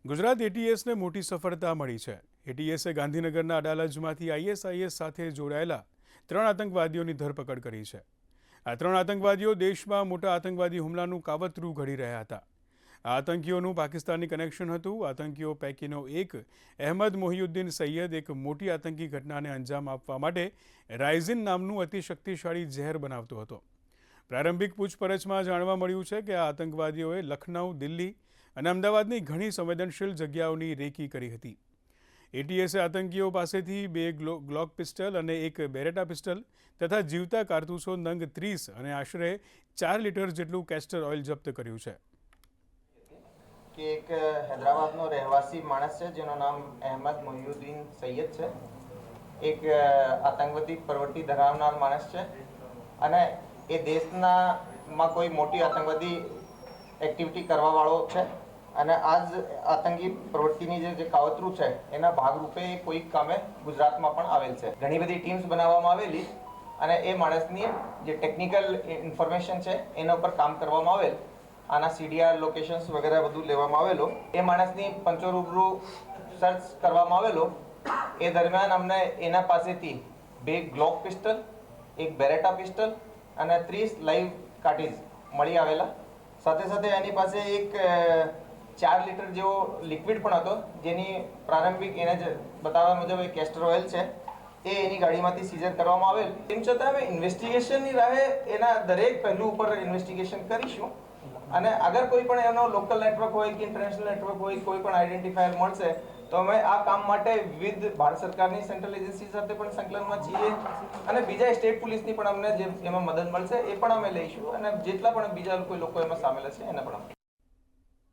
ગુજરાત એટીએસને મોટી સફળતા મળી છે। એટીએસે ગાંધીનગરના અડાલજમાંથી આઈએસઆઈએસ સાથે જોડાયેલા 3 આતંકવાદીઓની ધરપકડ કરી છે। આ 3 આતંકવાદીઓ દેશમાં મોટા આતંકવાદી હુમલાનું કાવતરું ઘડી રહ્યા હતા। આ આતંકીઓનું પાકિસ્તાની કનેક્શન હતું। આતંકીઓ પૈકીનો એક અહેમદ મોહિઉદ્દીન સૈયદ એક મોટી આતંકી ઘટનાને અંજામ આપવા માટે રાઇઝિન નામનું અતિ શક્તિશાળી ઝેર બનાવતો હતો। પ્રારંભિક પૂછપરછમાં જાણવા મળ્યું છે કે આ આતંકવાદીઓએ લખનઉ, દિલ્હી અને અમદાવાદની ઘણી સંવેદનશીલ જગ્યાઓની રેકી કરી હતી। એટીએસે આતંકીઓ પાસેથી 2 ગ્લોક પિસ્ટલ અને 1 બેરેટા પિસ્ટલ તથા જીવતા કારતૂસો નંગ 30 અને આશરે 4 લીટર જેટલું કેસ્ટર ઓઇલ જપ્ત કર્યું છે। કે એક હૈદરાબાદનો રહેવાસી માણસ છે જેનું નામ અહેમદ મોહિઉદ્દીન સૈયદ છે। એક આતંકવાદી પ્રવૃત્તિ ધરાવનાર માણસ છે અને એ દેશમાં કોઈ મોટી આતંકવાદી એક્ટિવિટી કરવાવાળો છે અને આજ આતંકી પ્રવૃત્તિની જે કાવતરું છે એના ભાગરૂપે કોઈ કામે ગુજરાતમાં પણ આવેલ છે। ઘણી બધી ટીમ્સ બનાવવામાં આવેલી અને એ માણસની જે ટેકનિકલ ઇન્ફોર્મેશન છે એના ઉપર કામ કરવામાં આવેલ। આના સીડીઆર લોકેશન્સ વગેરે બધું લેવામાં આવેલો। એ માણસની પંચો રૂબરૂ સર્ચ કરવામાં આવેલો। એ દરમિયાન અમને એના પાસેથી 2 ગ્લોક પિસ્ટલ, 1 બેરેટા પિસ્ટલ અને 30 લાઈવ કાર્ટ્રીજ મળી આવેલા। સાથે સાથે એની પાસે એક 4 લીટર જેવો લિક્વિડ પણ હતો જેની પ્રારંભિક એને જ બતાવવા મુજબ એ કેસ્ટર ઓઇલ છે એ એની ગાડીમાંથી સીઝર કરવામાં આવેલ। તેમ છતાં અમે ઇન્વેસ્ટિગેશનની રાહે એના દરેક પહેલું ઉપર ઇન્વેસ્ટિગેશન કરીશું અને અગર કોઈ પણ એનો લોકલ નેટવર્ક હોય કે ઇન્ટરનેશનલ નેટવર્ક હોય કોઈ પણ આઈડેન્ટિફાયર મળશે તો અમે આ કામ માટે વિવિધ ભારત સરકારની સેન્ટ્રલ એજન્સી સાથે પણ સંકલનમાં છીએ અને બીજા સ્ટેટ પોલીસની પણ અમને જે એમાં મદદ મળશે એ પણ અમે લઈશું અને જેટલા પણ બીજા કોઈ લોકો એમાં સામેલ હશે એને પણ